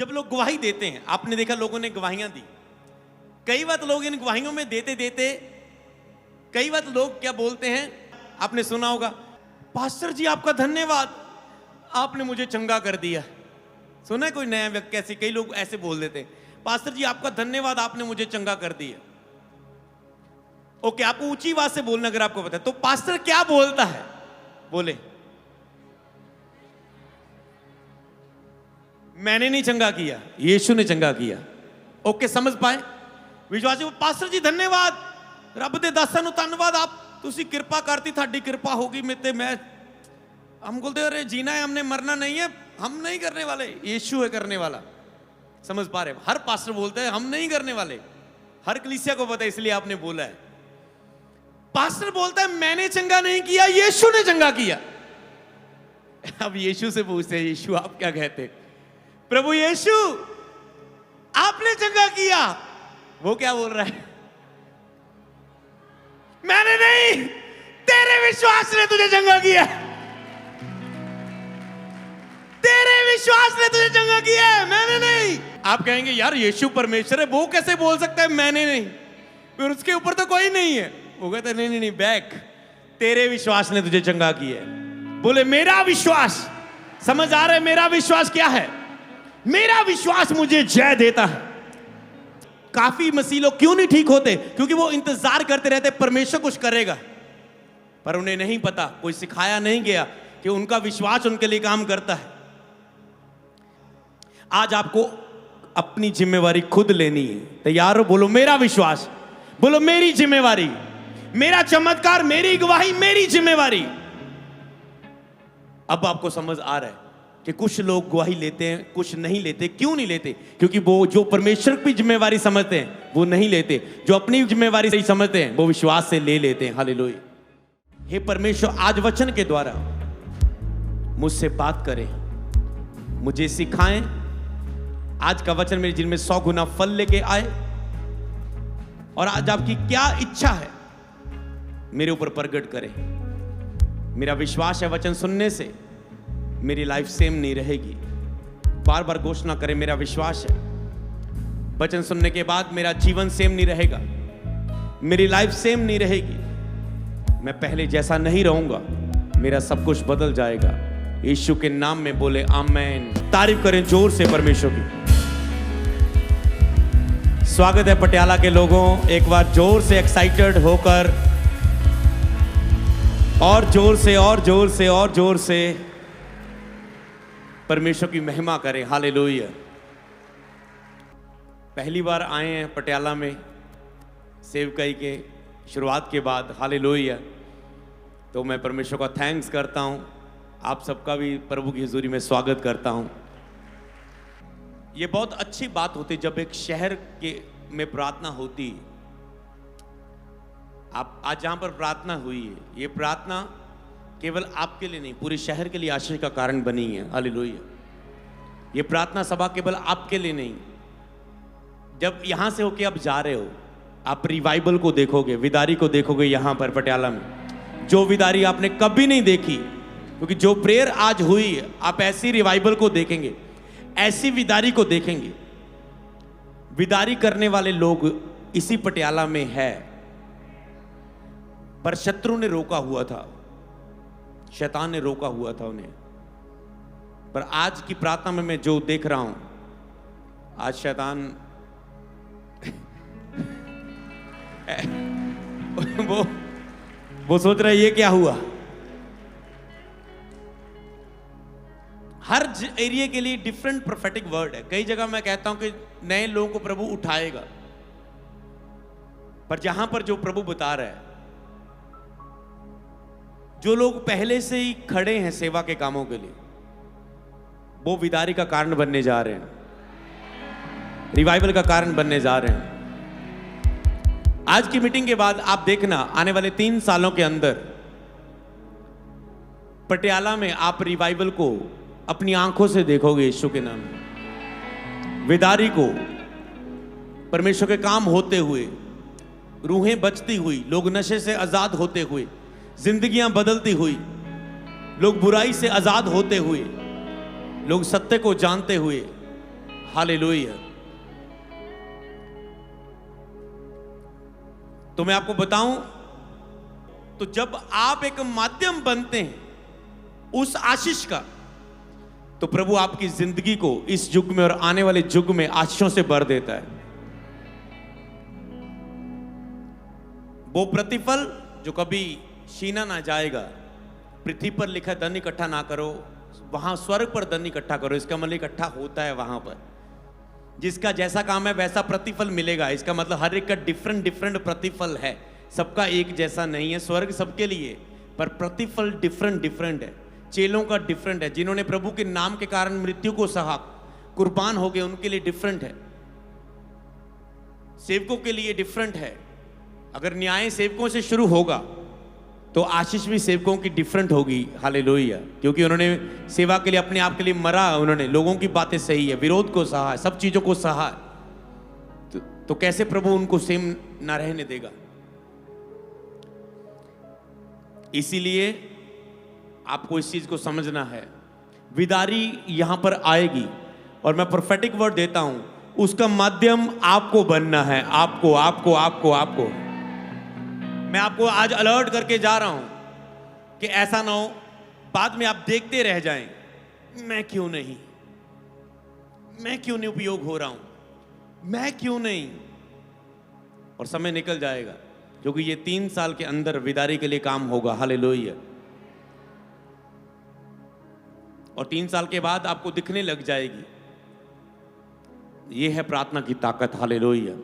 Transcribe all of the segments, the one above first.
जब लोग गवाही देते हैं, आपने देखा लोगों ने गवाहियां दी, कई बार लोग इन गवाहियों में देते देते कई बार लोग क्या बोलते हैं, आपने सुना होगा, पास्टर जी आपका धन्यवाद, आपने मुझे चंगा कर दिया। सुना है कोई नया व्यक्ति ऐसे, कई लोग ऐसे बोल देते हैं, पास्टर जी आपका धन्यवाद, आपने मुझे चंगा कर दिया। ओके, आपको ऊंची आवाज से बोलना अगर आपको पता है। तो पास्टर क्या बोलता है, बोले मैंने नहीं चंगा किया, यीशु ने चंगा किया। ओके, समझ पाए विश्वासी? पास्टर जी धन्यवाद, रब दे दासां नूं धन्यवाद, आप तुसी कृपा करती, थाडी कृपा होगी मेरे, मैं हम बोलते अरे जीना है, हमने मरना नहीं है, हम नहीं करने वाले, यीशु है करने वाला। समझ पा रहे? हर पास्टर बोलते हैं हम नहीं करने वाले, हर कलीसिया को पता है, इसलिए आपने बोला है। पास्टर बोलता है मैंने चंगा नहीं किया, यीशु ने चंगा किया। अब यीशु से पूछते हैं, यीशु आप क्या कहते? प्रभु यीशु आपने चंगा किया। वो क्या बोल रहा है? मैंने नहीं, तेरे विश्वास ने तुझे चंगा किया, तेरे विश्वास ने तुझे चंगा किया, मैंने नहीं। आप कहेंगे यार यीशु परमेश्वर है, वो कैसे बोल सकता है मैंने नहीं, फिर उसके ऊपर तो कोई नहीं है। वो कहता है नहीं नहीं नहीं, बैक, तेरे विश्वास ने तुझे चंगा किया। बोले मेरा विश्वास, समझ आ रहा है मेरा विश्वास क्या है? मेरा विश्वास मुझे जय देता है। काफी मसीह लोग क्यों नहीं ठीक होते? क्योंकि वो इंतजार करते रहते परमेश्वर कुछ करेगा, पर उन्हें नहीं पता, कोई सिखाया नहीं गया कि उनका विश्वास उनके लिए काम करता है। आज आपको अपनी जिम्मेवारी खुद लेनी है। तैयार हो? बोलो मेरा विश्वास, बोलो मेरी जिम्मेवारी, मेरा चमत्कार, मेरी गवाही, मेरी जिम्मेवारी। अब आपको समझ आ रहा है कि कुछ लोग गवाही लेते हैं, कुछ नहीं लेते। क्यों नहीं लेते? क्योंकि वो जो परमेश्वर की जिम्मेवारी समझते हैं वो नहीं लेते, जो अपनी जिम्मेवारी सही समझते हैं वो विश्वास से ले लेते हैं। हालेलुया। हे परमेश्वर, आज वचन के द्वारा मुझसे बात करें, मुझे सिखाएं। आज का वचन मेरे जिनमें 100 गुना फल लेके आए, और आज आपकी क्या इच्छा है मेरे ऊपर प्रकट करें। मेरा विश्वास है वचन सुनने से मेरी लाइफ सेम नहीं रहेगी। बार बार घोषणा करें, मेरा विश्वास है वचन सुनने के बाद मेरा जीवन सेम नहीं रहेगा, मेरी लाइफ सेम नहीं रहेगी, मैं पहले जैसा नहीं रहूंगा, मेरा सब कुछ बदल जाएगा। यीशु के नाम में बोले आमेन। तारीफ करें जोर से परमेश्वर की। स्वागत है पटियाला के लोगों, एक बार जोर से एक्साइटेड होकर, और जोर से और जोर से और जोर से परमेश्वर की महिमा करें। हालेलुया। पहली बार आए हैं पटियाला में सेवकाई के शुरुआत के बाद। हालेलुया। तो मैं परमेश्वर का थैंक्स करता हूं, आप सबका भी प्रभु की हुजूरी में स्वागत करता हूं। ये बहुत अच्छी बात होती जब एक शहर के में प्रार्थना होती। आप आज जहां पर प्रार्थना हुई है, ये प्रार्थना केवल आपके लिए नहीं, पूरे शहर के लिए आशीष का कारण बनी है। हालेलुया। ये प्रार्थना सभा केवल आपके लिए नहीं, जब यहां से होके आप जा रहे हो, आप रिवाइवल को देखोगे, विदारी को देखोगे यहां पर पटियाला में, जो विदारी आपने कभी नहीं देखी। क्योंकि जो प्रेयर आज हुई, आप ऐसी रिवाइवल को देखेंगे, ऐसी विदारी को देखेंगे। विदारी करने वाले लोग इसी पटियाला में है, पर शत्रु ने रोका हुआ था, शैतान ने रोका हुआ था उन्हें। पर आज की प्रार्थना में मैं जो देख रहा हूं, आज शैतान वो सोच रहा है ये क्या हुआ। हर एरिया के लिए डिफरेंट प्रोफेटिक वर्ड है। कई जगह मैं कहता हूं कि नए लोगों को प्रभु उठाएगा, पर जहां पर जो प्रभु बता रहा है, जो लोग पहले से ही खड़े हैं सेवा के कामों के लिए, वो विदारी का कारण बनने जा रहे हैं, रिवाइवल का कारण बनने जा रहे हैं। आज की मीटिंग के बाद आप देखना, आने वाले 3 सालों के अंदर पटियाला में आप रिवाइवल को अपनी आंखों से देखोगे। यीशु के नाम में विदारी को, परमेश्वर के काम होते हुए, रूहें बचती हुई, लोग नशे से आजाद होते हुए, जिंदगियां बदलती हुई, लोग बुराई से आजाद होते हुए, लोग सत्य को जानते हुए। हालेलुया। तो मैं आपको बताऊं, तो जब आप एक माध्यम बनते हैं उस आशीष का, तो प्रभु आपकी जिंदगी को इस युग में और आने वाले युग में आशीषों से भर देता है। वो प्रतिफल जो कभी छीना ना जाएगा। पृथ्वी पर लिखा धन इकट्ठा ना करो, वहां स्वर्ग पर धन इकट्ठा करो। इसका मतलब इकट्ठा होता है वहां पर। जिसका जैसा काम है वैसा प्रतिफल मिलेगा। इसका मतलब हर एक का डिफरेंट डिफरेंट प्रतिफल है, सबका एक जैसा नहीं है। स्वर्ग सबके लिए, पर प्रतिफल डिफरेंट डिफरेंट है। चेलों का डिफरेंट है। जिन्होंने प्रभु के नाम के कारण मृत्यु को सहा, कुर्बान हो गए, उनके लिए डिफरेंट है। सेवकों के लिए डिफरेंट है। अगर न्याय सेवकों से शुरू होगा तो आशीष भी सेवकों की डिफरेंट होगी। हालेलुया। क्योंकि उन्होंने सेवा के लिए, अपने आप के लिए मरा, उन्होंने लोगों की बातें सही है, विरोध को सहा, सब चीजों को सहा। तो कैसे प्रभु उनको सेम ना रहने देगा। इसीलिए आपको इस चीज को समझना है। विदारी यहां पर आएगी और मैं प्रोफेटिक वर्ड देता हूं, उसका माध्यम आपको बनना है। आपको आपको आपको आपको मैं आपको आज अलर्ट करके जा रहा हूं कि ऐसा ना हो बाद में आप देखते रह जाएं, मैं क्यों नहीं उपयोग हो रहा हूं, मैं क्यों नहीं। और समय निकल जाएगा, क्योंकि ये 3 साल के अंदर विदारी के लिए काम होगा। हालेलुया। और 3 साल के बाद आपको दिखने लग जाएगी। ये है प्रार्थना की ताकत। हालेलुया।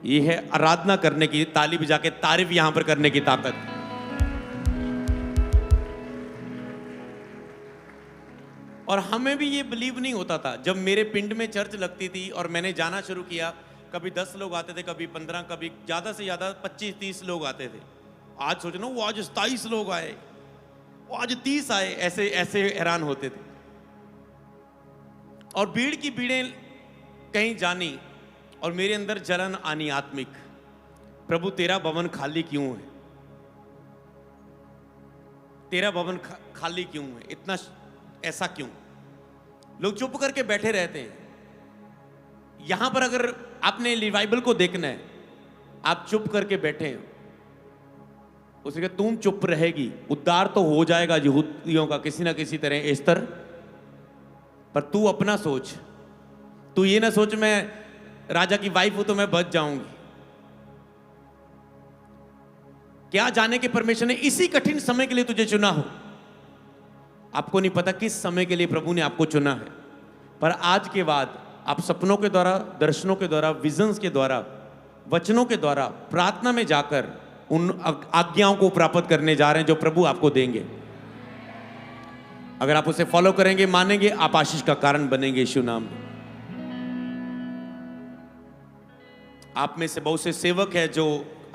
ये है आराधना करने की, ताली बजा के तारीफ यहां पर करने की ताकत। और हमें भी ये बिलीव नहीं होता था। जब मेरे पिंड में चर्च लगती थी और मैंने जाना शुरू किया, कभी 10 लोग आते थे, कभी 15, कभी ज्यादा से ज्यादा 25-30 लोग आते थे। आज सोचना, वो आज 27 लोग आए, वो आज 30 आए, ऐसे ऐसे हैरान होते थे। और भीड़ की भीड़ें कहीं जानी और मेरे अंदर जलन आनी आत्मिक, प्रभु तेरा भवन खाली क्यों है, तेरा भवन खाली क्यों है, इतना ऐसा क्यों। लोग चुप करके बैठे रहते हैं। यहां पर अगर आपने रिवाइवल को देखना है, आप चुप करके बैठे हैं, उसने कहा तुम चुप रहेगी, उद्धार तो हो जाएगा यहूदियों का किसी ना किसी तरह एस्तर, पर तू अपना सोच। तू ये ना सोच मैं राजा की वाइफ हूं तो मैं बच जाऊंगी। क्या जाने के परमेश्वर ने इसी कठिन समय के लिए तुझे चुना हो। आपको नहीं पता किस समय के लिए प्रभु ने आपको चुना है, पर आज के बाद आप सपनों के द्वारा, दर्शनों के द्वारा, विजन्स के द्वारा, वचनों के द्वारा, प्रार्थना में जाकर उन आज्ञाओं को प्राप्त करने जा रहे हैं जो प्रभु आपको देंगे। अगर आप उसे फॉलो करेंगे, मानेंगे, आप आशीष का कारण बनेंगे यीशु नाम में। आप में से बहुत से सेवक है जो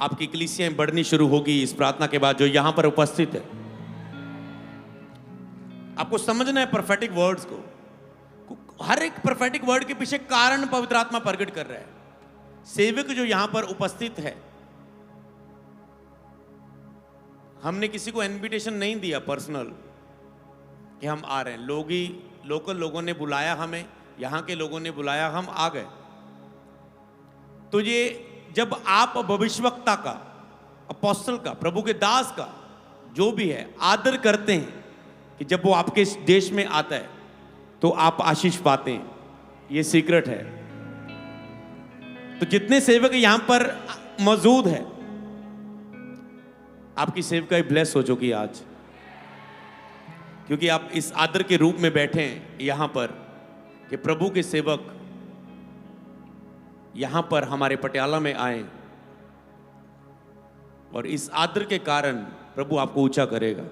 आपकी कलीसियां बढ़नी शुरू होगी इस प्रार्थना के बाद, जो यहां पर उपस्थित है। आपको समझना है प्रोफेटिक वर्ड्स को। हर एक प्रोफेटिक वर्ड के पीछे कारण पवित्र आत्मा प्रकट कर रहा है। सेवक जो यहां पर उपस्थित है, हमने किसी को इनविटेशन नहीं दिया पर्सनल कि हम आ रहे हैं। लोकल लोगों ने बुलाया हमें, यहां के लोगों ने बुलाया, हम आ गए। तो ये जब आप भविष्यवक्ता का, अपोस्टल का, प्रभु के दास का, जो भी है, आदर करते हैं कि जब वो आपके देश में आता है तो आप आशीष पाते हैं, ये सीक्रेट है। तो जितने सेवक यहां पर मौजूद है, आपकी सेवकाई ब्लेस हो चुकी आज, क्योंकि आप इस आदर के रूप में बैठे हैं यहां पर कि प्रभु के सेवक यहां पर हमारे पटियाला में आए, और इस आदर के कारण प्रभु आपको ऊंचा करेगा।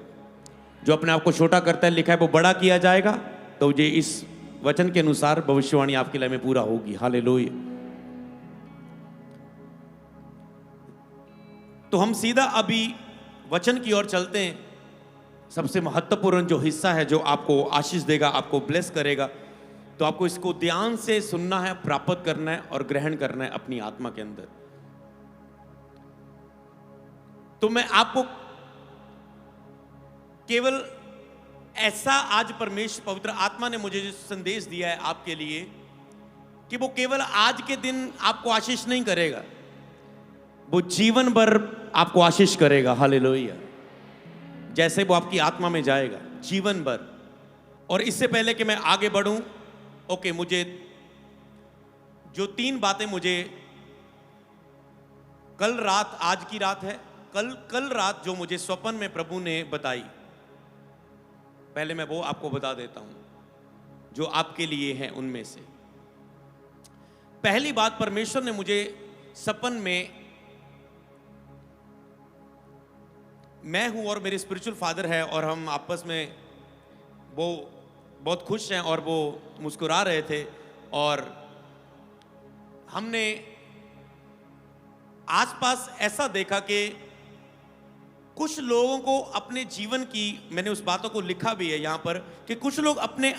जो अपने आप को छोटा करता है, लिखा है वो बड़ा किया जाएगा। तो ये इस वचन के अनुसार भविष्यवाणी आपके लिए में पूरा होगी। हालेलुया। तो हम सीधा अभी वचन की ओर चलते हैं। सबसे महत्वपूर्ण जो हिस्सा है, जो आपको आशीष देगा, आपको ब्लेस करेगा, तो आपको इसको ध्यान से सुनना है, प्राप्त करना है और ग्रहण करना है अपनी आत्मा के अंदर। तो मैं आपको केवल ऐसा, आज परमेश्वर पवित्र आत्मा ने मुझे जो संदेश दिया है आपके लिए, कि वो केवल आज के दिन आपको आशीष नहीं करेगा, वो जीवन भर आपको आशीष करेगा। हालेलुया। जैसे वो आपकी आत्मा में जाएगा जीवन भर। और इससे पहले कि मैं आगे बढ़ूं, ओके, मुझे जो 3 बातें मुझे कल रात, आज की रात है, कल रात जो मुझे स्वप्न में प्रभु ने बताई, पहले मैं वो आपको बता देता हूं जो आपके लिए है। उनमें से पहली बात, परमेश्वर ने मुझे सपन में, मैं हूं और मेरे स्पिरिचुअल फादर है और हम आपस में वो बहुत खुश हैं और वो मुस्कुरा रहे थे, और हमने आसपास ऐसा देखा कि कुछ लोगों को अपने जीवन की, मैंने उस बातों को लिखा भी है यहां पर, कि कुछ लोग अपने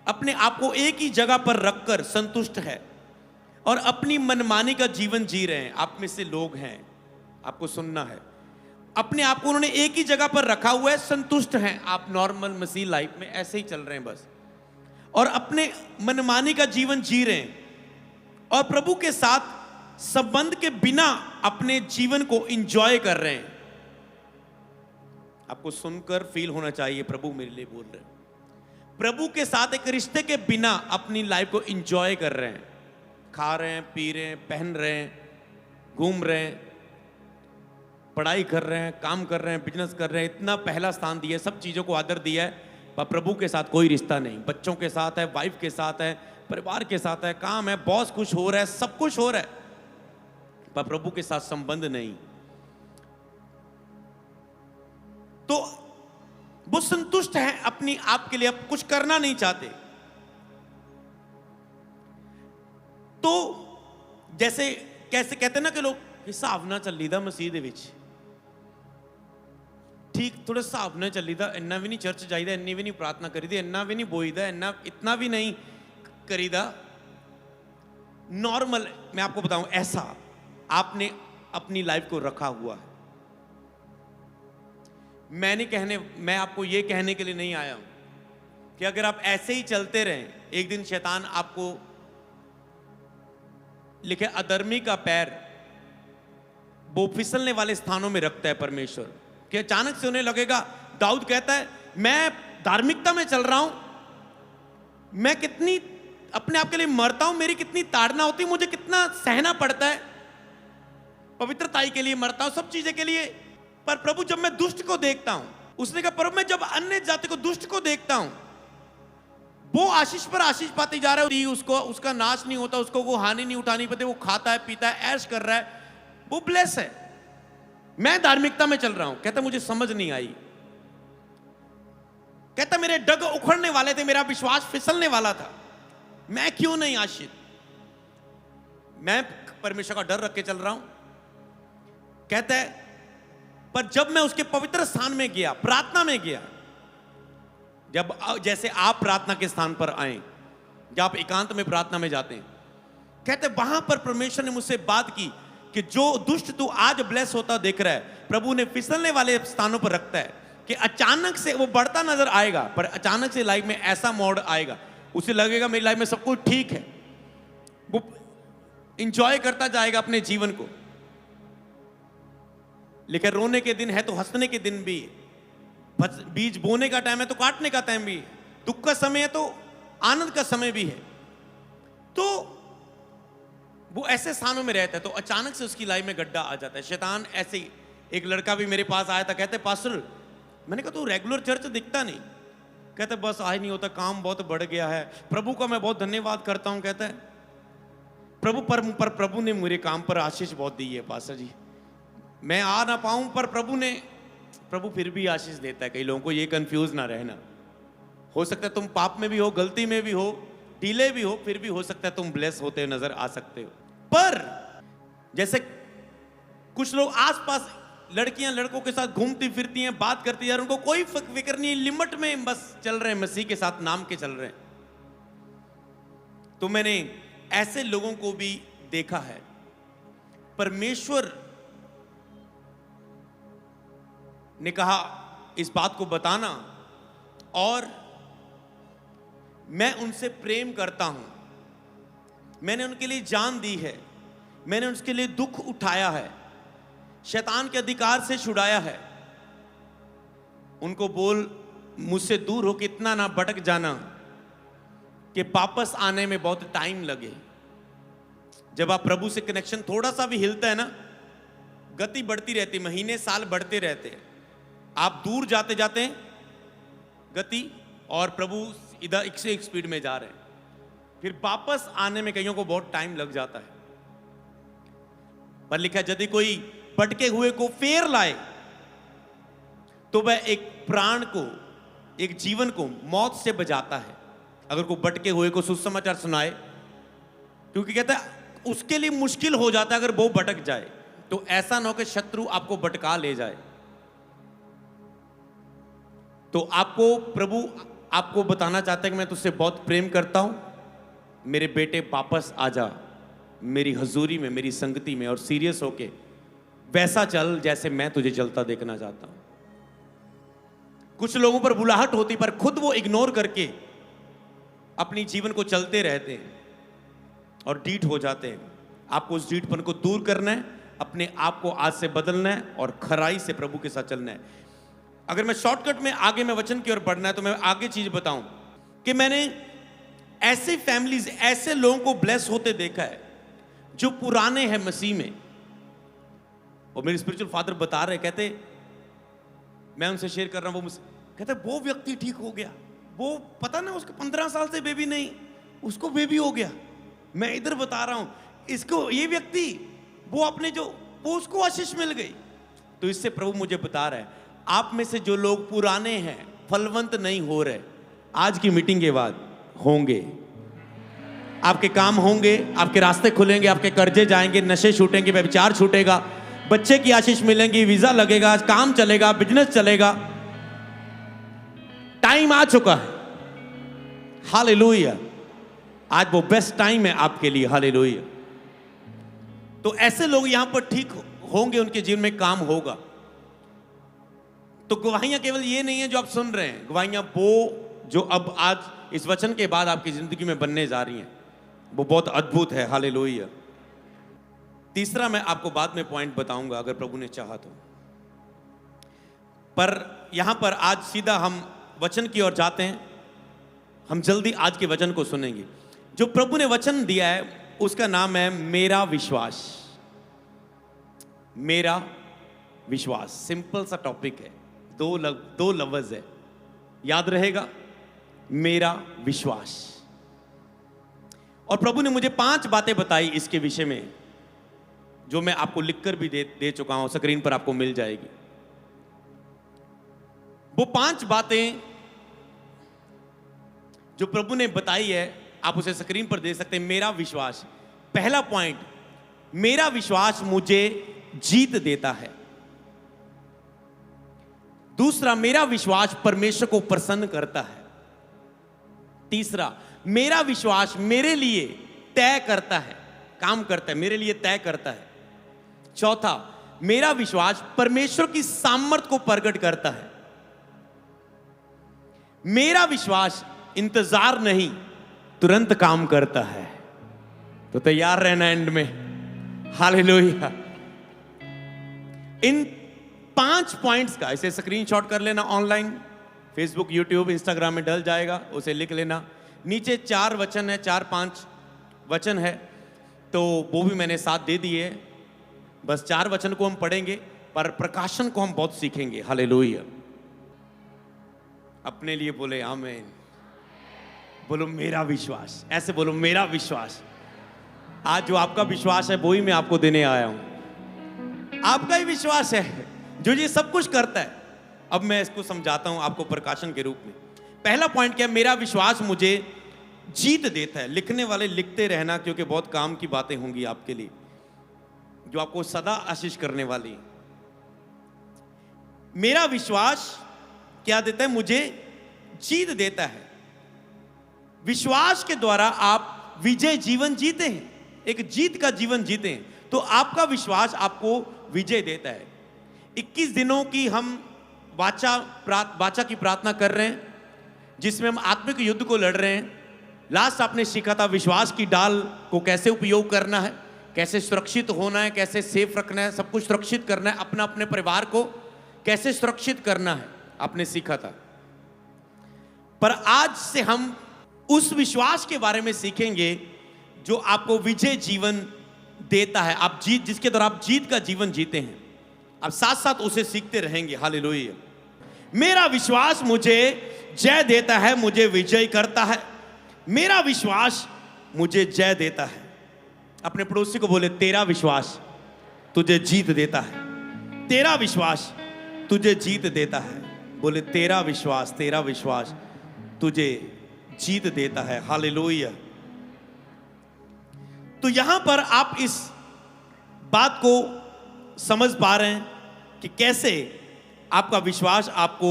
अपने आप को एक ही जगह पर रखकर संतुष्ट है और अपनी मनमानी का जीवन जी रहे हैं। आप में से लोग हैं, आपको सुनना है, अपने आप को उन्होंने एक ही जगह पर रखा हुआ है, संतुष्ट हैं, आप नॉर्मल मसीह लाइफ में ऐसे ही चल रहे हैं बस, और अपने मनमानी का जीवन जी रहे हैं और प्रभु के साथ संबंध के बिना अपने जीवन को एंजॉय कर रहे हैं। आपको सुनकर फील होना चाहिए प्रभु मेरे लिए बोल रहे हैं। प्रभु के साथ एक रिश्ते के बिना अपनी लाइफ को एंजॉय कर रहे हैं, खा रहे हैं, पी रहे हैं, पहन रहे हैं, घूम रहे हैं, पढ़ाई कर रहे हैं, काम कर रहे हैं, बिजनेस कर रहे हैं, इतना पहला स्थान दिया है, सब चीज़ों को आदर दिया है, पर प्रभु के साथ कोई रिश्ता नहीं। बच्चों के साथ है, वाइफ के साथ है, परिवार के साथ है, काम है, बॉस कुछ हो रहा है, सब कुछ हो रहा है, पर प्रभु के साथ संबंध नहीं। तो वो संतुष्ट है अपनी आप के लिए, अब कुछ करना नहीं चाहते। तो जैसे कैसे कहते ना कि लोग हिसाब ना चली दा मसीह दे विच, ठीक थोड़ा हिसाब ना चली दा, इन्ना भी नहीं चर्च जाइदा, इन्नी भी नहीं प्रार्थना करीदी, इन्ना भी नहीं बोईदा, इन्ना इतना भी नहीं करीदा, नॉर्मल। मैं आपको बताऊं, ऐसा आपने अपनी लाइफ को रखा हुआ है। मैं आपको ये कहने के लिए नहीं आया हूं कि अगर आप ऐसे ही चलते रहें, एक दिन शैतान आपको लिखे अधर्मी का पैर वो फिसलने वाले स्थानों में रखता है परमेश्वर, कि अचानक से उन्हें लगेगा, दाऊद कहता है मैं धार्मिकता में चल रहा हूं, मैं कितनी अपने आप के लिए मरता हूं, मेरी कितनी ताड़ना होती है, मुझे कितना सहना पड़ता है, पवित्रताई के लिए मरता हूं, सब चीजें के लिए। पर प्रभु जब मैं दुष्ट को देखता हूं, उसने कहा प्रभु मैं जब अन्य जाति को दुष्ट को देखता हूं, वो आशीष पर आशीष पाती जा रहा है, उसको उसका नाश नहीं होता, उसको वो हानि नहीं उठानी पड़ती, वो खाता है, पीता है, ऐश कर रहा है, वो ब्लेस है। मैं धार्मिकता में चल रहा हूं, कहता मुझे समझ नहीं आई, कहता मेरे डग उखड़ने वाले थे, मेरा विश्वास फिसलने वाला था, मैं क्यों नहीं आशीष, मैं परमेश्वर का डर रख के चल रहा हूं। कहता है पर जब मैं उसके पवित्र स्थान में गया, प्रार्थना में गया, जब जैसे आप प्रार्थना के स्थान पर आए, जब आप एकांत में प्रार्थना में जाते हैं, कहते वहां पर परमेश्वर ने मुझसे बात की कि जो दुष्ट तू आज ब्लेस होता देख रहा है, प्रभु ने फिसलने वाले स्थानों पर रखता है कि अचानक से वो बढ़ता नजर आएगा, पर अचानक से लाइफ में ऐसा मोड़ आएगा, उसे लगेगा मेरी लाइफ में सब कुछ ठीक है, वो इंजॉय करता जाएगा अपने जीवन को। लेकिन रोने के दिन है तो हंसने के दिन भी, बीज बोने का टाइम है तो काटने का टाइम भी है, दुख का समय है तो आनंद का समय भी है। तो वो ऐसे स्थानों में रहता है, तो अचानक से उसकी लाइफ में गड्ढा आ जाता है। शैतान ऐसे ही, एक लड़का भी मेरे पास आया था, कहते पास्टर, मैंने कहा तू रेगुलर चर्च दिखता नहीं, कहते बस आज नहीं होता, काम बहुत बढ़ गया है, प्रभु का मैं बहुत धन्यवाद करता हूं, कहता है प्रभु पर प्रभु ने मेरे काम पर आशीष बहुत दी है पास्टर जी, मैं आ ना पाऊं पर प्रभु फिर भी आशीष देता है। कई लोगों को ये कंफ्यूज ना रहना, हो सकता है तुम पाप में भी हो, गलती में भी हो, ढीले भी हो, फिर भी हो सकता है तुम ब्लेस होते हुए नजर आ सकते हो। पर जैसे कुछ लोग आसपास लड़कियां लड़कों के साथ घूमती फिरती हैं, बात करती हैं, उनको कोई फिक्र नहीं, लिमिट में बस चल रहे हैं, मसीह के साथ नाम के चल रहे हैं। तो मैंने ऐसे लोगों को भी देखा है। परमेश्वर ने कहा इस बात को बताना, और मैं उनसे प्रेम करता हूं, मैंने उनके लिए जान दी है, मैंने उनके लिए दुख उठाया है, शैतान के अधिकार से छुड़ाया है। उनको बोल, मुझसे दूर हो के इतना ना भटक जाना कि वापस आने में बहुत टाइम लगे। जब आप प्रभु से कनेक्शन थोड़ा सा भी हिलता है ना, गति बढ़ती रहती, महीने साल बढ़ते रहते हैं। आप दूर जाते जाते गति, और प्रभु इधर एक से एक स्पीड में जा रहे हैं। फिर वापस आने में कईयों को बहुत टाइम लग जाता है। पर लिखा है, यदि कोई भटके हुए को फेर लाए तो वह एक प्राण को, एक जीवन को मौत से बचाता है। अगर कोई भटके हुए को सुसमाचार सुनाए, क्योंकि कहता है उसके लिए मुश्किल हो जाता है अगर वो भटक जाए, तो ऐसा ना हो कि शत्रु आपको भटका ले जाए। तो आपको प्रभु आपको बताना चाहता है कि मैं तुझसे बहुत प्रेम करता हूं, मेरे बेटे वापस आ जा मेरी हजूरी में, मेरी संगति में, और सीरियस होके वैसा चल जैसे मैं तुझे चलता देखना चाहता हूं। कुछ लोगों पर बुलाहट होती, पर खुद वो इग्नोर करके अपनी जीवन को चलते रहते हैं और डीठ हो जाते हैं। आपको उस डीठपन को दूर करना है, अपने आप को आज से बदलना है और खराई से प्रभु के साथ चलना है। अगर मैं शॉर्टकट में आगे मैं वचन की ओर बढ़ना है तो मैं आगे चीज बताऊं कि मैंने ऐसे फैमिलीज, ऐसे लोगों को ब्लेस होते देखा है जो पुराने हैं मसीह में। और मेरे स्पिरिचुअल फादर बता रहे, कहते मैं उनसे शेयर कर रहा हूं, वो मुझसे कहते वो व्यक्ति ठीक हो गया, वो पता ना उसको 15 साल से बेबी नहीं, उसको बेबी हो गया। मैं इधर बता रहा हूं इसको, ये व्यक्ति वो अपने जो वो उसको आशीष मिल गई। तो इससे प्रभु मुझे बता रहा है, आप में से जो लोग पुराने हैं, फलवंत नहीं हो रहे, आज की मीटिंग के बाद होंगे। आपके काम होंगे, आपके रास्ते खुलेंगे, आपके कर्जे जाएंगे, नशे छूटेंगे, व्यभिचार छूटेगा, बच्चे की आशीष मिलेंगी, वीजा लगेगा, काम चलेगा, बिजनेस चलेगा। टाइम आ चुका है, हालेलुया। आज वो बेस्ट टाइम है आपके लिए, हालेलुया। तो ऐसे लोग यहां पर ठीक होंगे, उनके जीवन में काम होगा। तो गवाहियां केवल ये नहीं है जो आप सुन रहे हैं, गवाहियां वो जो अब आज इस वचन के बाद आपकी जिंदगी में बनने जा रही हैं, वो बहुत अद्भुत है, हालेलुया। तीसरा मैं आपको बाद में पॉइंट बताऊंगा अगर प्रभु ने चाहा तो। पर यहां पर आज सीधा हम वचन की ओर जाते हैं। हम जल्दी आज के वचन को सुनेंगे। जो प्रभु ने वचन दिया है उसका नाम है मेरा विश्वास। मेरा विश्वास, सिंपल सा टॉपिक है, दो लफ्ज है, याद रहेगा, मेरा विश्वास। और प्रभु ने मुझे 5 बातें बताई इसके विषय में, जो मैं आपको लिखकर भी दे चुका हूं, स्क्रीन पर आपको मिल जाएगी। वो 5 बातें जो प्रभु ने बताई है, आप उसे स्क्रीन पर देख सकते हैं। मेरा विश्वास, पहला पॉइंट, मेरा विश्वास मुझे जीत देता है। दूसरा, मेरा विश्वास परमेश्वर को प्रसन्न करता है। तीसरा, मेरा विश्वास मेरे लिए तय करता है, काम करता है, मेरे लिए तय करता है। चौथा, मेरा विश्वास परमेश्वर की सामर्थ को प्रकट करता है। मेरा विश्वास इंतजार नहीं, तुरंत काम करता है। तो तैयार रहना एंड में, हालेलुया। इन 5 पॉइंट्स का इसे स्क्रीनशॉट कर लेना, ऑनलाइन फेसबुक, यूट्यूब, इंस्टाग्राम में डल जाएगा, उसे लिख लेना। नीचे 4 वचन है, 4-5 वचन है, तो वो भी मैंने साथ दे दिए। बस 4 वचन को हम पढ़ेंगे, पर प्रकाशन को हम बहुत सीखेंगे, हालेलुया। अपने लिए बोले आमीन। बोलो मेरा विश्वास, ऐसे बोलो मेरा विश्वास। आज जो आपका विश्वास है वो ही मैं आपको देने आया हूं। आपका ही विश्वास है जो ये सब कुछ करता है। अब मैं इसको समझाता हूं आपको प्रकाशन के रूप में। पहला पॉइंट क्या है? मेरा विश्वास मुझे जीत देता है। लिखने वाले लिखते रहना, क्योंकि बहुत काम की बातें होंगी आपके लिए जो आपको सदा आशीष करने वाली है। मेरा विश्वास क्या देता है? मुझे जीत देता है। विश्वास के द्वारा आप विजय जीवन जीते हैं, एक जीत का जीवन जीते हैं। तो आपका विश्वास आपको विजय देता है। 21 दिनों की हम वाचा की प्रार्थना कर रहे हैं, जिसमें हम आत्मिक युद्ध को लड़ रहे हैं। लास्ट आपने सीखा था विश्वास की डाल को कैसे उपयोग करना है, कैसे सुरक्षित होना है, कैसे सेफ रखना है, सब कुछ सुरक्षित करना है, अपना अपने परिवार को कैसे सुरक्षित करना है, आपने सीखा था। पर आज से हम उस विश्वास के बारे में सीखेंगे जो आपको विजय जीवन देता है। आप जीत, जिसके द्वारा आप जीत का जीवन जीते हैं, आप साथ साथ उसे सीखते रहेंगे। हालेलुया। मेरा विश्वास मुझे जय देता है, मुझे विजय करता है। मेरा विश्वास मुझे जय देता है। अपने पड़ोसी को बोले, तेरा विश्वास तुझे जीत देता है। तेरा विश्वास तुझे जीत देता है। बोले, तेरा विश्वास तुझे जीत देता है। हालेलुया। तो यहां पर आप इस बात को समझ पा रहे हैं कि कैसे आपका विश्वास आपको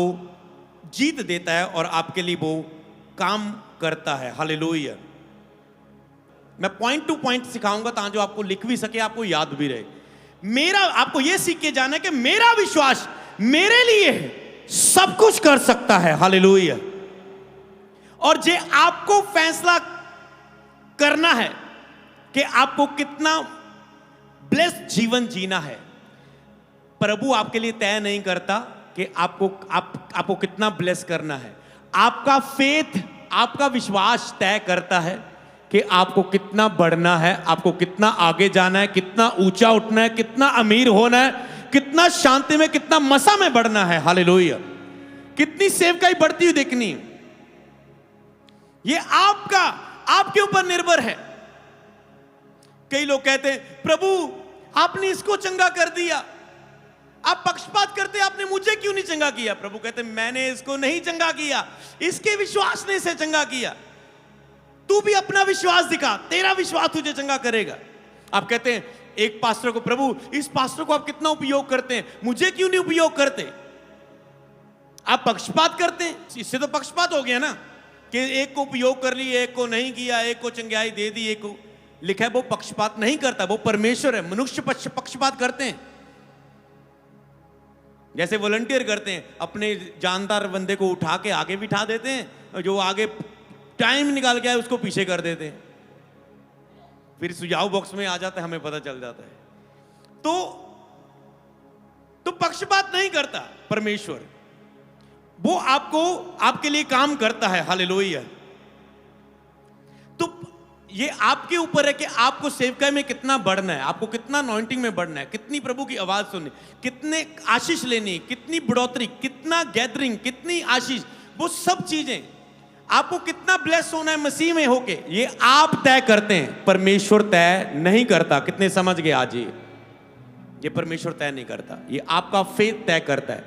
जीत देता है और आपके लिए वो काम करता है। हालेलुया। मैं पॉइंट टू पॉइंट सिखाऊंगा ताकि आपको लिख भी सके, आपको याद भी रहे। आपको यह सीख के जाना है कि मेरा विश्वास मेरे लिए सब कुछ कर सकता है। हालेलुया। और जे आपको फैसला करना है कि आपको कितना ब्लेस्ड जीवन जीना है। प्रभु आपके लिए तय नहीं करता कि आपको कितना ब्लेस करना है। आपका फेथ, आपका विश्वास तय करता है कि आपको कितना बढ़ना है, आपको कितना आगे जाना है, कितना ऊंचा उठना है, कितना अमीर होना है, कितना शांति में, कितना मसा में बढ़ना है। हालेलुया। कितनी सेवकाई बढ़ती हुई देखनी है, ये आपके ऊपर निर्भर है। कई लोग कहते हैं, प्रभु आपने इसको चंगा कर दिया, आप पक्षपात करते, आपने मुझे क्यों नहीं चंगा किया? प्रभु कहते, मैंने इसको नहीं चंगा किया, इसके विश्वास ने इसे चंगा किया। तू भी अपना विश्वास दिखा, तेरा विश्वास तुझे चंगा करेगा। आप कहते हैं एक पास्टर को, प्रभु इस पास्टर को आप कितना उपयोग करते हैं, मुझे क्यों नहीं उपयोग करते? आप पक्षपात करते हैं। इससे तो पक्षपात हो गया ना कि एक को उपयोग कर लिया, एक को नहीं किया, एक को चंगाई दे दी, एक को। लिखा है वो पक्षपात नहीं करता, वो परमेश्वर है। मनुष्य पक्षपात करते हैं। जैसे वॉलंटियर करते हैं, अपने जानदार बंदे को उठा के आगे बिठा देते हैं, और जो आगे टाइम निकाल के आए उसको पीछे कर देते हैं। फिर सुझाव बॉक्स में आ जाता है, हमें पता चल जाता है। तो पक्षपात नहीं करता परमेश्वर, वो आपके लिए काम करता है। हालेलुया। तो ये आपके ऊपर है कि आपको सेवकाई में कितना बढ़ना है, आपको कितना अनॉइंटिंग में बढ़ना है, कितनी प्रभु की आवाज सुननी, कितने आशीष लेनी, कितनी बढ़ोतरी, कितना गैदरिंग, कितनी आशीष, वो सब चीजें आपको कितना ब्लेस होना है मसीह में होके, ये आप तय करते हैं, परमेश्वर तय नहीं करता। कितने समझ गए आज? ये परमेश्वर तय नहीं करता, ये आपका फेथ तय करता है,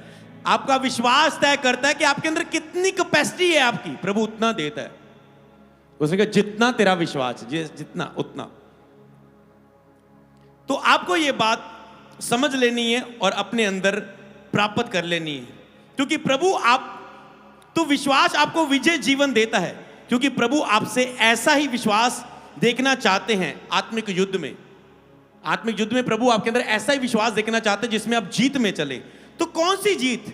आपका विश्वास तय करता है कि आपके अंदर कितनी कैपेसिटी है आपकी। प्रभु उतना देता है, उसने कहा जितना तेरा विश्वास, जितना उतना। तो आपको ये बात समझ लेनी है और अपने अंदर प्राप्त कर लेनी है, क्योंकि प्रभु तो विश्वास आपको विजय जीवन देता है, क्योंकि प्रभु आपसे ऐसा ही विश्वास देखना चाहते हैं। आत्मिक युद्ध में प्रभु आपके अंदर ऐसा ही विश्वास देखना चाहते हैं जिसमें आप जीत में चले। तो कौन सी जीत?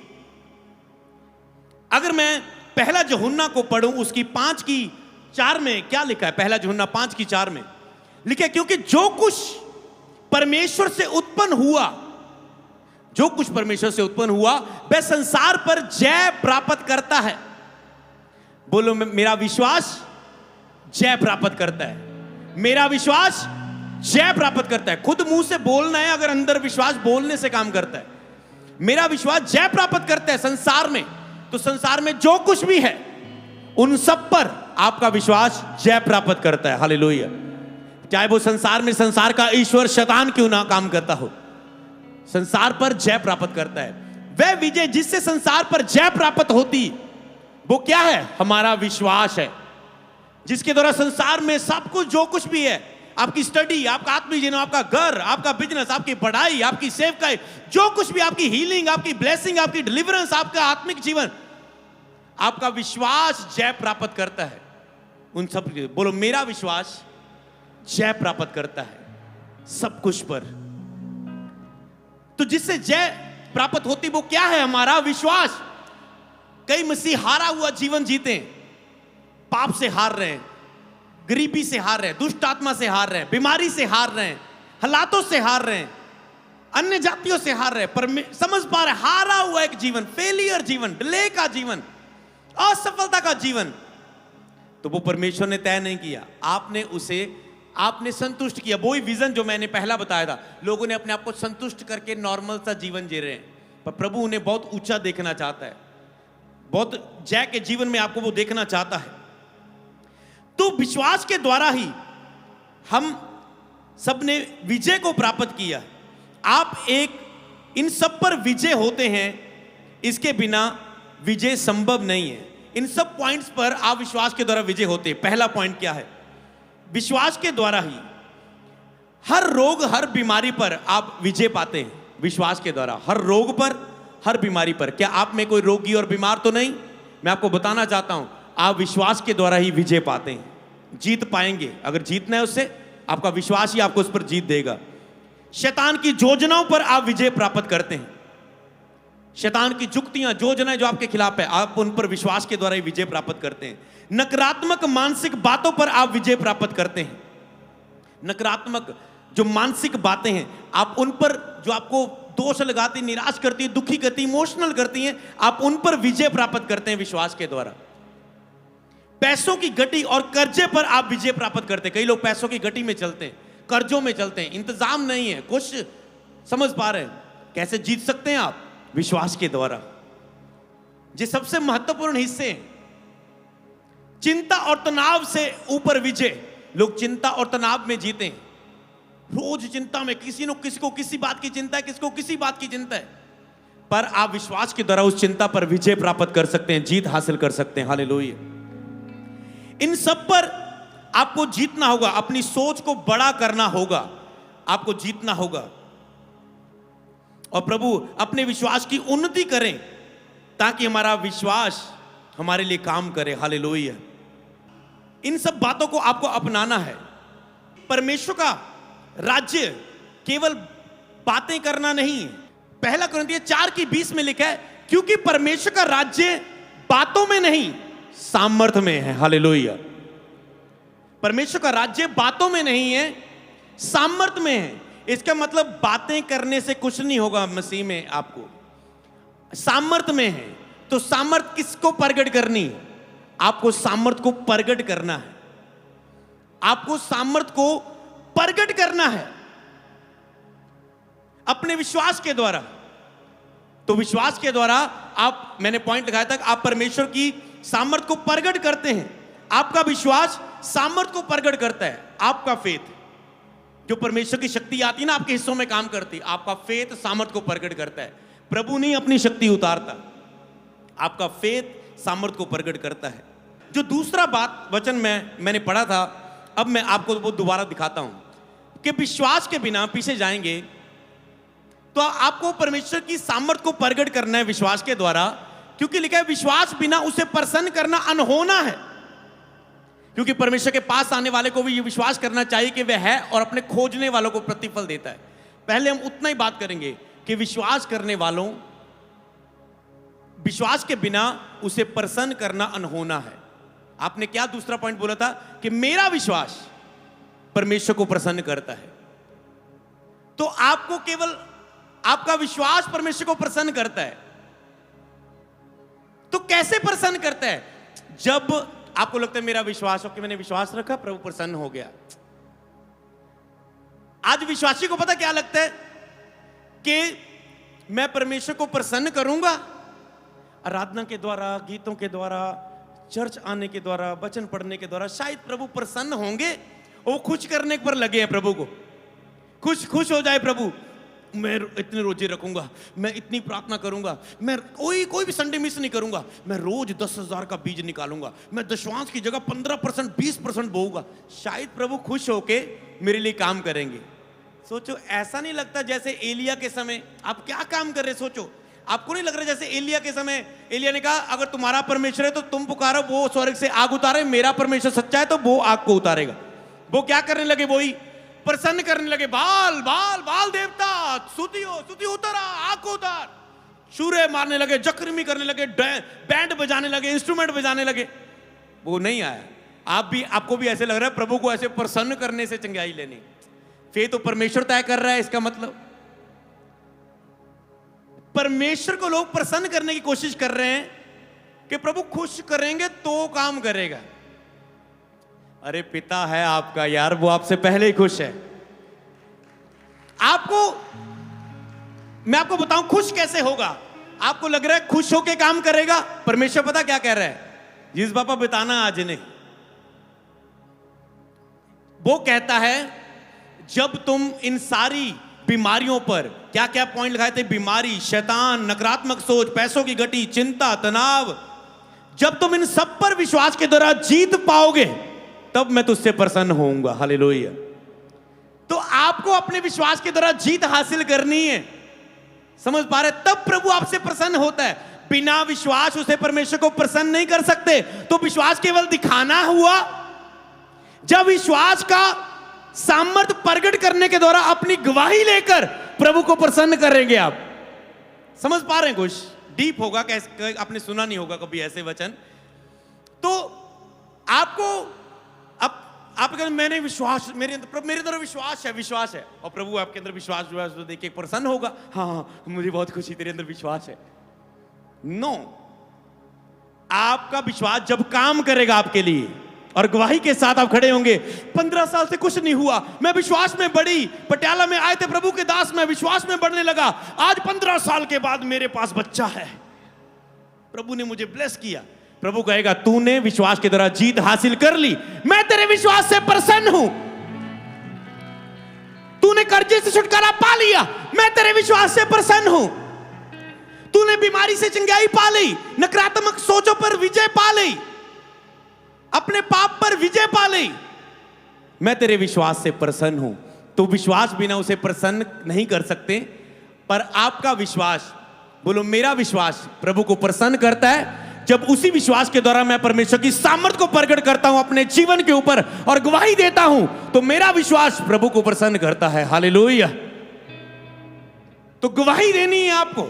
अगर मैं पहला यूहन्ना को पढ़ूं, उसकी 5:4 में क्या लिखा है? पहला यूहन्ना 5:4 में लिखा है, क्योंकि जो कुछ परमेश्वर से उत्पन्न हुआ वह संसार पर जय प्राप्त करता है। बोलो, मेरा विश्वास जय प्राप्त करता है। मेरा विश्वास जय प्राप्त करता है। खुद मुंह से बोलना है, अगर अंदर विश्वास बोलने से काम करता है। मेरा विश्वास जय प्राप्त करता है संसार में। तो संसार में जो कुछ भी है उन सब पर आपका विश्वास जय प्राप्त करता है। हालेलुया। चाहे वो संसार का ईश्वर शैतान क्यों ना काम करता हो, संसार पर जय प्राप्त करता है। वह विजय जिससे संसार पर जय प्राप्त होती, वो क्या है? हमारा विश्वास है, जिसके द्वारा संसार में सब कुछ, जो कुछ भी है, आपकी स्टडी, आपका आत्मिक जीवन, आपका घर, आपका बिजनेस, आपकी पढ़ाई, आपकी सेवकाई, जो कुछ भी, आपकी हीलिंग, आपकी ब्लेसिंग, आपकी डिलीवरेंस, आपका आत्मिक जीवन, आपका विश्वास जय प्राप्त करता है उन सब। बोलो, मेरा विश्वास जय प्राप्त करता है सब कुछ पर। तो जिससे जय प्राप्त होती, वो क्या है? हमारा विश्वास। कई मसीह हारा हुआ जीवन जीते हैं, पाप से हार रहे हैं, गरीबी से हार रहे हैं, दुष्ट आत्मा से हार रहे हैं, बीमारी से हार रहे हैं, हालातों से हार रहे हैं, अन्य जातियों से हार रहे हैं, पर समझ पा रहे हारा हुआ एक जीवन, फेलियर जीवन, डिले का जीवन, असफलता का जीवन, तो वो परमेश्वर ने तय नहीं किया, आपने संतुष्ट किया। वही विजन जो मैंने पहला बताया था, लोगों ने अपने आप को संतुष्ट करके नॉर्मल सा जीवन जी रहे हैं, पर प्रभु उन्हें बहुत ऊंचा देखना चाहता है, बहुत जय के जीवन में आपको वो देखना चाहता है। तो विश्वास के द्वारा ही हम सबने विजय को प्राप्त किया। आप इन सब पर विजय होते हैं, इसके बिना विजय संभव नहीं है। इन सब पॉइंट्स पर आप विश्वास के द्वारा विजय होते हैं। पहला पॉइंट क्या है? विश्वास के द्वारा ही हर रोग, हर बीमारी पर आप विजय पाते हैं। विश्वास के द्वारा हर रोग पर, हर बीमारी पर। क्या आप में कोई रोगी और बीमार तो नहीं? मैं आपको बताना चाहता हूं, आप विश्वास के द्वारा ही विजय पाते हैं, जीत पाएंगे। अगर जीतना है उससे, आपका विश्वास ही आपको उस पर जीत देगा। शैतान की योजनाओं पर आप विजय प्राप्त करते हैं। शैतान की युक्तियां, योजनाएं जो आपके खिलाफ है, आप उन पर विश्वास के द्वारा ही विजय प्राप्त करते हैं। नकारात्मक मानसिक बातों पर आप विजय प्राप्त करते हैं। नकारात्मक जो मानसिक बातें हैं, आप उन पर, जो आपको दोष लगाती, निराश करती, दुखी करती, इमोशनल करती हैं, आप उन पर विजय प्राप्त करते हैं विश्वास के द्वारा। पैसों की गति और कर्जे पर आप विजय प्राप्त करते हैं। कई लोग पैसों की गति में चलते हैं, कर्जों में चलते हैं, इंतजाम नहीं है, कुछ समझ पा रहे हैं। कैसे जीत सकते हैं आप? विश्वास के द्वारा। ये सबसे महत्वपूर्ण हिस्से हैं। चिंता और तनाव से ऊपर विजय। लोग चिंता और तनाव में जीते हैं, रोज चिंता में, किसी को किसी बात की चिंता है, किसी को किसी बात की चिंता है, पर आप विश्वास के द्वारा उस चिंता पर विजय प्राप्त कर सकते हैं, जीत हासिल कर सकते हैं। हालेलुया। इन सब पर आपको जीतना होगा, अपनी सोच को बड़ा करना होगा, आपको जीतना होगा, और प्रभु अपने विश्वास की उन्नति करें ताकि हमारा विश्वास हमारे लिए काम करे। हालेलुया। इन सब बातों को आपको अपनाना है। परमेश्वर का राज्य केवल बातें करना नहीं है। पहला कुरिन्थियों 4:20 में लिखा है, क्योंकि परमेश्वर का राज्य बातों में नहीं, सामर्थ में है। हालेलुया। परमेश्वर का राज्य बातों में नहीं है, सामर्थ में है। इसका मतलब बातें करने से कुछ नहीं होगा मसीह में, आपको सामर्थ में है। तो सामर्थ किसको प्रकट करनी है? आपको सामर्थ को प्रकट करना है, आपको सामर्थ को प्रकट करना है अपने विश्वास के द्वारा। तो विश्वास के द्वारा आप, मैंने पॉइंट लगाया था, आप परमेश्वर की सामर्थ को प्रकट करते हैं। आपका विश्वास सामर्थ को प्रकट करता है। आपका फेथ, जो परमेश्वर की शक्ति आती है ना, आपके हिस्सों में काम करती है, आपका फेथ सामर्थ को प्रकट करता है। प्रभु नहीं अपनी शक्ति उतारता, आपका फेथ सामर्थ को प्रकट करता है। जो दूसरा बात वचन में मैंने पढ़ा था, अब मैं आपको वो दोबारा दिखाता हूं कि विश्वास के बिना पीछे जाएंगे तो आपको परमेश्वर की सामर्थ को प्रकट करना है विश्वास के द्वारा, क्योंकि लिखा है विश्वास बिना उसे प्रसन्न करना अनहोना है। क्योंकि परमेश्वर के पास आने वाले को भी ये विश्वास करना चाहिए कि वह है और अपने खोजने वालों को प्रतिफल देता है। पहले हम उतना ही बात करेंगे कि विश्वास करने वालों, विश्वास के बिना उसे प्रसन्न करना अनहोना है। आपने क्या दूसरा पॉइंट बोला था? कि मेरा विश्वास परमेश्वर को प्रसन्न करता है। तो आपको केवल आपका विश्वास परमेश्वर को प्रसन्न करता है। तो कैसे प्रसन्न करता है? जब आपको लगता है मेरा विश्वास हो, कि मैंने विश्वास रखा, प्रभु प्रसन्न हो गया। आज विश्वासी को पता क्या लगता है? कि मैं परमेश्वर को प्रसन्न करूंगा आराधना के द्वारा, गीतों के द्वारा, चर्च आने के द्वारा, वचन पढ़ने के द्वारा, शायद प्रभु प्रसन्न होंगे। वो खुश करने पर लगे हैं प्रभु को, खुश हो जाए प्रभु, मैं इतने रोजे रखूंगा, मैं इतनी प्रार्थना करूंगा, मैं कोई भी संडे मिस नहीं करूंगा, मैं रोज 10,000 का बीज निकालूंगा, मैं दशवांश की जगह 15%, 20% बोऊंगा, शायद प्रभु खुश होके मेरे लिए काम करेंगे। सोचो, ऐसा नहीं लगता जैसे एलिया के समय आप क्या काम कर रहे? सोचो, आपको नहीं लग रहा जैसे एलिया के समय एलिया ने कहा अगर तुम्हारा परमेश्वर है तो तुम पुकारो, वो स्वर्ग से आग उतारे, मेरा परमेश्वर सच्चा है तो वो आग को उतारेगा। वो क्या करने लगे? वही प्रसन्न करने लगे। बाल बाल बाल देवता, स्तुति उतर, आग को उतार, शूरे मारने लगे, जक्रमी करने लगे, बैंड बजाने लगे, इंस्ट्रूमेंट बजाने लगे। वो नहीं आया। आपको भी ऐसे लग रहा है प्रभु को ऐसे प्रसन्न करने से चंगाई लेनी। फेथ तो परमेश्वर तय कर रहा है, इसका मतलब परमेश्वर को लोग प्रसन्न करने की कोशिश कर रहे हैं कि प्रभु खुश करेंगे तो काम करेगा। अरे पिता है आपका यार, वो आपसे पहले ही खुश है। मैं आपको बताऊं खुश कैसे होगा। आपको लग रहा है खुश होके काम करेगा, परमेश्वर पता क्या कह रहा है, जिस पापा बताना आज नहीं। वो कहता है जब तुम इन सारी बीमारियों पर, क्या क्या पॉइंट लगाए थे, बीमारी, शैतान, नकारात्मक सोच, पैसों की घटी, चिंता, तनाव, जब तुम इन सब पर विश्वास के द्वारा जीत पाओगे तब मैं तुझसे प्रसन्न होऊंगा। हालेलुया। तो आपको अपने विश्वास के द्वारा जीत हासिल करनी है, समझ पा रहे? तब प्रभु आपसे प्रसन्न होता है। बिना विश्वास उसे परमेश्वर को प्रसन्न नहीं कर सकते। तो विश्वास केवल दिखाना हुआ। जब विश्वास का सामर्थ्य प्रकट करने के द्वारा अपनी गवाही लेकर प्रभु को प्रसन्न करेंगे आप। समझ पा रहे हैं? कुछ डीप होगा, कैसे आपने सुना नहीं होगा कभी ऐसे वचन। तो आपको आप अगर मैंने विश्वास, मेरे अंदर विश्वास है और प्रभु आपके अंदर विश्वास तो देख के प्रसन्न होगा। हाँ, मुझे बहुत खुशी, तेरे अंदर विश्वास है। नो, आपका विश्वास जब काम करेगा आपके लिए और गवाही के साथ आप खड़े होंगे, 15 साल से कुछ नहीं हुआ, मैं विश्वास में बढ़ी, पटियाला में आए थे प्रभु के दास, मैं विश्वास में बढ़ने लगा, आज 15 साल के बाद मेरे पास बच्चा है, प्रभु ने मुझे ब्लेस किया। प्रभु कहेगा तूने विश्वास के द्वारा जीत हासिल कर ली, मैं तेरे विश्वास से प्रसन्न हूं। तूने कर्जे से छुटकारा पा लिया, मैं तेरे विश्वास से प्रसन्न हूं। तूने बीमारी से चंगाई पा ली, नकारात्मक सोचों पर विजय पा ली, अपने पाप पर विजय पा ली, मैं तेरे विश्वास से प्रसन्न हूं। तो विश्वास बिना उसे प्रसन्न नहीं कर सकते, पर आपका विश्वास, बोलो मेरा विश्वास प्रभु को प्रसन्न करता है जब उसी विश्वास के द्वारा मैं परमेश्वर की सामर्थ को प्रकट करता हूं अपने जीवन के ऊपर और गवाही देता हूं, तो मेरा विश्वास प्रभु को प्रसन्न करता है। हालेलुया। तो गवाही देनी है आपको,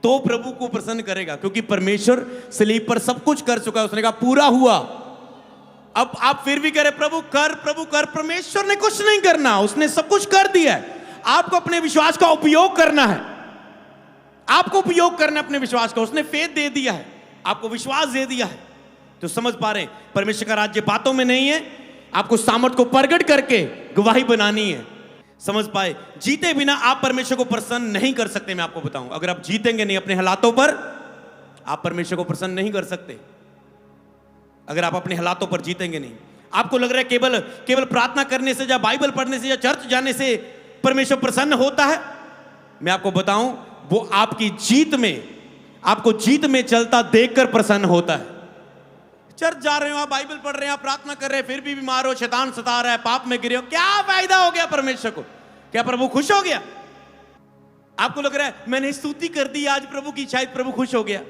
तो प्रभु को प्रसन्न करेगा, क्योंकि परमेश्वर सलीब पर सब कुछ कर चुका है। उसने कहा पूरा हुआ। अब आप फिर भी कह रहे प्रभु कर। परमेश्वर ने कुछ नहीं करना, उसने सब कुछ कर दिया है। आपको अपने विश्वास का उपयोग करना है, आपको उपयोग करना अपने विश्वास का। उसने फेथ दे दिया है, आपको विश्वास दे दिया है। तो समझ पा रहे हैं, परमेश्वर का राज्य बातों में नहीं है, आपको सामर्थ को प्रकट करके गवाही बनानी है। समझ पाए? जीते बिना आप परमेश्वर को प्रसन्न नहीं कर सकते। मैं आपको बताऊं, अगर आप जीतेंगे नहीं अपने हालातों पर, आप परमेश्वर को प्रसन्न नहीं कर सकते। अगर आप अपने हालातों पर जीतेंगे नहीं, आपको लग रहा है केवल प्रार्थना करने से या बाइबल पढ़ने से या चर्च जाने से परमेश्वर प्रसन्न होता है। मैं आपको बताऊं, वो आपकी जीत में, आपको जीत में चलता देखकर प्रसन्न होता है। चर्च जा रहे हो, आप बाइबल पढ़ रहे हैं, आप प्रार्थना कर रहे हैं, फिर भी बीमार हो, शैतान सता रहा है, पाप में गिरे हो, क्या फायदा हो गया परमेश्वर को? क्या प्रभु खुश हो गया? आपको लग रहा है मैंने स्तुति कर दी आज प्रभु की, शायद प्रभु खुश हो गया।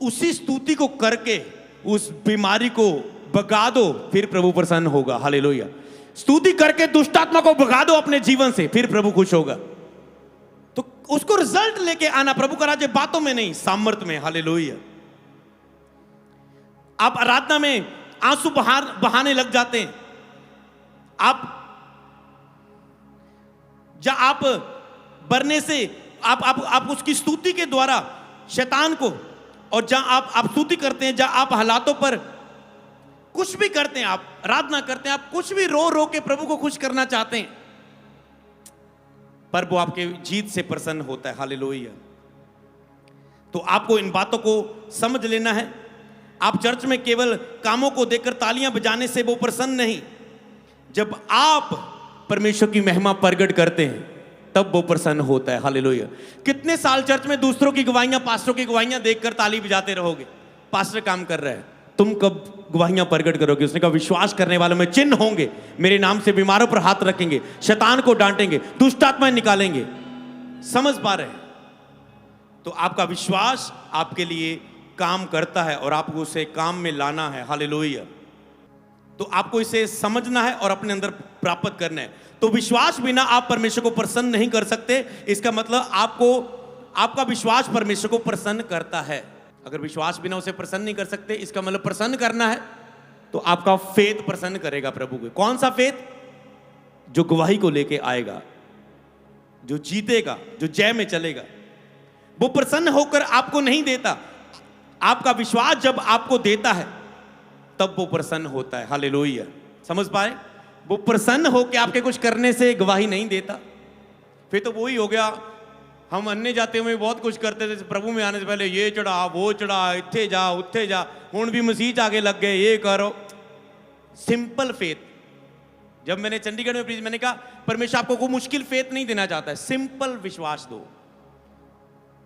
उसी स्तुति को करके उस बीमारी को भगा दो, फिर प्रभु प्रसन्न होगा। हालेलुया। स्तुति करके दुष्ट आत्मा को भगा दो अपने जीवन से, फिर प्रभु खुश होगा। तो उसको रिजल्ट लेके आना। प्रभु का राज्य बातों में नहीं, सामर्थ्य में। हालेलुया। आप आराधना में आंसू बहाने लग जाते हैं, आप बरने से आप उसकी स्तुति के द्वारा शैतान को, और जहां आप स्तुति करते हैं, जहां आप हालातों पर कुछ भी करते हैं, आप आराधना करते हैं, आप कुछ भी रो के प्रभु को खुश करना चाहते हैं, पर वो आपके जीत से प्रसन्न होता है। हालेलुया। तो आपको इन बातों को समझ लेना है। आप चर्च में केवल कामों को देखकर तालियां बजाने से वो प्रसन्न नहीं, जब आप परमेश्वर की महिमा प्रकट करते हैं तब वो प्रसन्न होता है। हालेलुया। कितने साल चर्च में दूसरों की गवाहियां, पास्टरों की गवाहियां देखकर ताली बजाते रहोगे? पास्टर काम कर रहा है, तुम कब गवाहियां प्रकट करोगे? उसने कहा विश्वास करने वालों में चिन्ह होंगे, मेरे नाम से बीमारों पर हाथ रखेंगे, शैतान को डांटेंगे, दुष्ट आत्माएं निकालेंगे। समझ पा रहे हैं? तो आपका विश्वास आपके लिए काम करता है और आपको उसे काम में लाना है। हालेलुया। तो आपको इसे समझना है और अपने अंदर प्राप्त करना है। तो विश्वास बिना आप परमेश्वर को प्रसन्न नहीं कर सकते। इसका मतलब आपका विश्वास परमेश्वर को प्रसन्न करता है। अगर विश्वास बिना उसे प्रसन्न नहीं कर सकते, इसका मतलब प्रसन्न करना है तो आपका फेथ प्रसन्न करेगा प्रभु को। कौन सा फेथ? जो गवाही को लेके आएगा, जो जीतेगा, जो जय में चलेगा। वो प्रसन्न होकर आपको नहीं देता, आपका विश्वास जब आपको देता है तब वो प्रसन्न होता है। हालेलुया, समझ पाए? वो प्रसन्न होकर आपके कुछ करने से गवाही नहीं देता। फिर तो वही हो गया, हम अन्य जाते हुए बहुत कुछ करते थे, प्रभु में आने से पहले ये चढ़ा वो चढ़ा, इत्थे जा उत्थे जा, हुण भी मसीह आगे लग गए, ये करो। Simple faith. जब मैंने चंडीगढ़ में मैंने कहा परमेश्वर आपको कोई मुश्किल फेथ नहीं देना चाहता है, सिंपल विश्वास दो।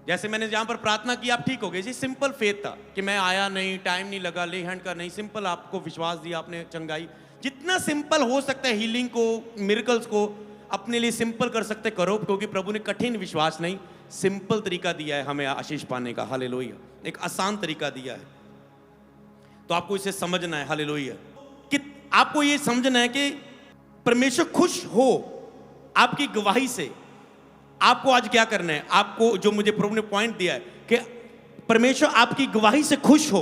जैसे मैंने जहां पर प्रार्थना की आप ठीक हो गए, सिंपल फेथ था कि मैं आया नहीं, टाइम नहीं लगा, ले हैंड का नहीं, सिंपल आपको विश्वास दिया आपने, चंगाई। जितना सिंपल हो सकता है हीलिंग को, मिरेकल्स को अपने लिए सिंपल कर सकते करो, क्योंकि प्रभु ने कठिन विश्वास नहीं, सिंपल तरीका दिया है हमें आशीष पाने का। हालेलुया, एक आसान तरीका दिया है। तो आपको इसे समझना है। हालेलुया, कि आपको ये समझना है कि परमेश्वर खुश हो आपकी गवाही से। आपको आज क्या करना है? आपको जो मुझे प्रभु ने पॉइंट दिया है कि परमेश्वर आपकी गवाही से खुश हो,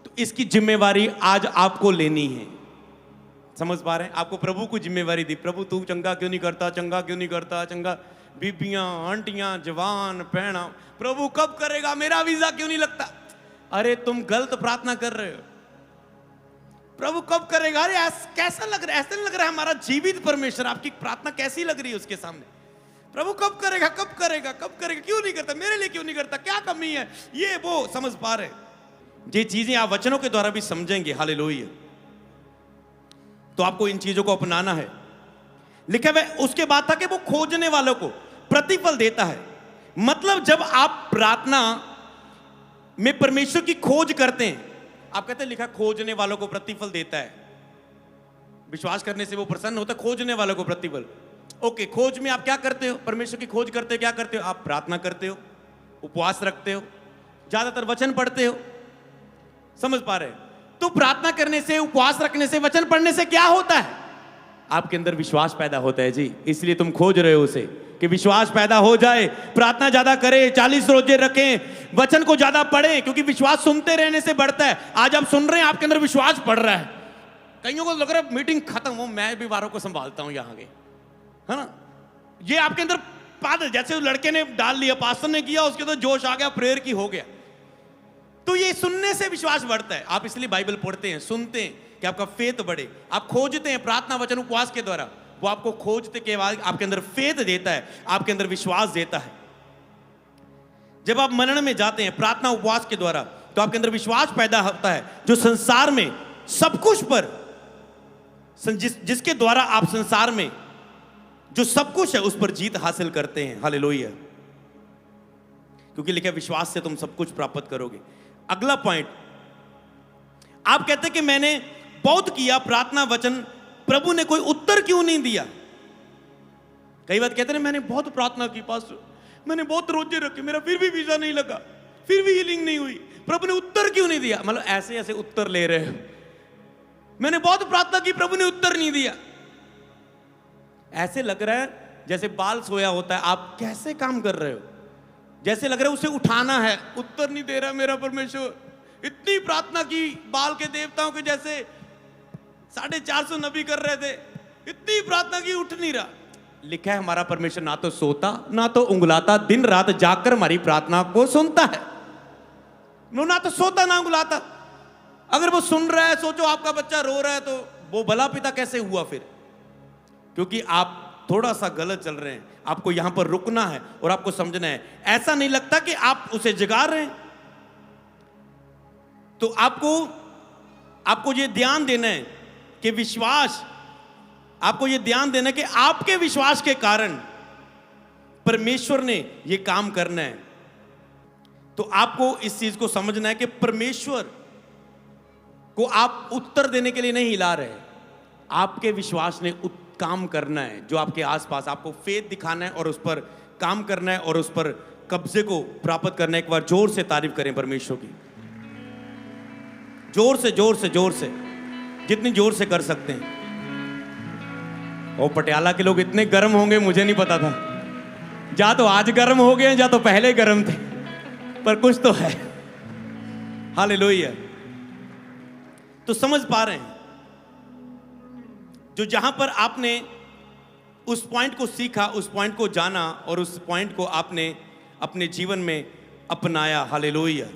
तो इसकी जिम्मेवारी आज आपको लेनी है। समझ पा रहे हैं? आपको प्रभु को जिम्मेवारी दी, प्रभु तू चंगा क्यों नहीं करता, चंगा क्यों नहीं करता, चंगा बीबियां आंटियां जवान पैणा, प्रभु कब करेगा, मेरा वीजा क्यों नहीं लगता। अरे तुम गलत प्रार्थना कर रहे हो। प्रभु कब करेगा? अरे कैसा लग रहा है, ऐसा नहीं लग रहा है हमारा जीवित परमेश्वर, आपकी प्रार्थना कैसी लग रही है उसके सामने। प्रभु कब करेगा, कब करेगा, कब करेगा, क्यों नहीं करता, मेरे लिए क्यों नहीं करता, क्या कमी है, ये वो। समझ पा रहे? ये चीजें आप वचनों के द्वारा भी समझेंगे। हालेलुया, तो आपको इन चीजों को अपनाना है। लिखा हुआ उसके बाद था कि वो खोजने वालों को प्रतिफल देता है। मतलब जब आप प्रार्थना में परमेश्वर की खोज करते हैं, आप कहते हैं लिखा खोजने वालों को प्रतिफल देता है। विश्वास करने से वो प्रसन्न होता है, खोजने वालों को प्रतिफल। ओके, खोज में आप क्या करते हो? परमेश्वर की खोज करते हो, क्या करते हो? आप प्रार्थना करते हो, उपवास रखते हो, ज्यादातर वचन पढ़ते हो। समझ पा रहे हैं? तो प्रार्थना करने से, उपवास रखने से, वचन पढ़ने से क्या होता है? आपके अंदर विश्वास पैदा होता है जी। इसलिए तुम खोज रहे हो उसे, कि विश्वास पैदा हो जाए। प्रार्थना ज्यादा करें, 40 रोजे रखें, वचन को ज्यादा पढ़ें, क्योंकि विश्वास सुनते रहने से बढ़ता है। आज आप सुन रहे हैं, आपके अंदर विश्वास बढ़ रहा है। कईयों को लग रहा है मीटिंग खत्म हो, मैं भी वारों को संभालता हूं यहाँ के, है ना। ये आपके अंदर पागल, जैसे लड़के ने डाल लिया, पास्टर ने किया, उसके तो जोश आ गया, प्रेयर की हो गया। तो ये सुनने से विश्वास बढ़ता है। आप इसलिए बाइबल पढ़ते हैं, सुनते हैं कि आपका फेथ बढ़े। आप खोजते हैं प्रार्थना, वचन, उपवास के द्वारा। वो आपको खोजते के बाद आपके अंदर फेथ देता है, आपके अंदर विश्वास देता है। जब आप मनन में जाते हैं प्रार्थना उपवास के द्वारा, तो आपके अंदर विश्वास पैदा होता है, जो संसार में सब कुछ पर, जिसके द्वारा आप संसार में जो सब कुछ है उस पर जीत हासिल करते हैं। हालेलुया, क्योंकि लिखा है विश्वास से तुम सब कुछ प्राप्त करोगे। अगला पॉइंट, आप कहते हैं कि मैंने बहुत किया प्रार्थना वचन, प्रभु ने कोई उत्तर क्यों नहीं दिया। कई बार कहते हैं मैंने बहुत प्रार्थना की पास्टर, मैंने बहुत रोजे रखे, मेरा फिर भी वीजा नहीं लगा, फिर भी हीलिंग नहीं हुई, प्रभु ने उत्तर क्यों नहीं दिया। मतलब ऐसे ऐसे उत्तर ले रहे हो। मैंने बहुत प्रार्थना की, प्रभु ने उत्तर नहीं दिया। ऐसे लग रहा है जैसे बाल सोया होता है, आप कैसे काम कर रहे हो, जैसे लग रहा है उसे उठाना है, उत्तर नहीं दे रहा मेरा परमेश्वर। इतनी प्रार्थना की बाल के देवताओं के जैसे, 450 नबी कर रहे थे, इतनी प्रार्थना की, उठ नहीं रहा। लिखा है हमारा परमेश्वर ना तो सोता ना तो उंगलाता, दिन रात जाकर हमारी प्रार्थना को सुनता है। ना तो सोता ना उंगलाता। अगर वो सुन रहा है, सोचो आपका बच्चा रो रहा है, तो वो भला पिता कैसे हुआ फिर? क्योंकि आप थोड़ा सा गलत चल रहे हैं। आपको यहां पर रुकना है और आपको समझना है। ऐसा नहीं लगता कि आप उसे जगा रहे हैं, तो आपको ये ध्यान देना है कि विश्वास, आपको ये ध्यान देना है कि आपके विश्वास के कारण परमेश्वर ने ये काम करना है। तो आपको इस चीज को समझना है कि परमेश्वर को आप उत्तर देने के लिए नहीं हिला रहे, आपके विश्वास ने काम करना है। जो आपके आसपास, आपको फेथ दिखाना है और उस पर काम करना है और उस पर कब्जे को प्राप्त करना है। एक बार जोर से तारीफ करें परमेश्वर की, जोर से जोर से जोर से, जितनी जोर से कर सकते हैं। और पटियाला के लोग इतने गर्म होंगे मुझे नहीं पता था, या तो आज गर्म हो गए या तो पहले गर्म थे, पर कुछ तो है। हालेलुया। तो समझ पा रहे हैं, जो जहां पर आपने उस पॉइंट को सीखा, उस पॉइंट को जाना और उस पॉइंट को आपने अपने जीवन में अपनाया, हालेलुया।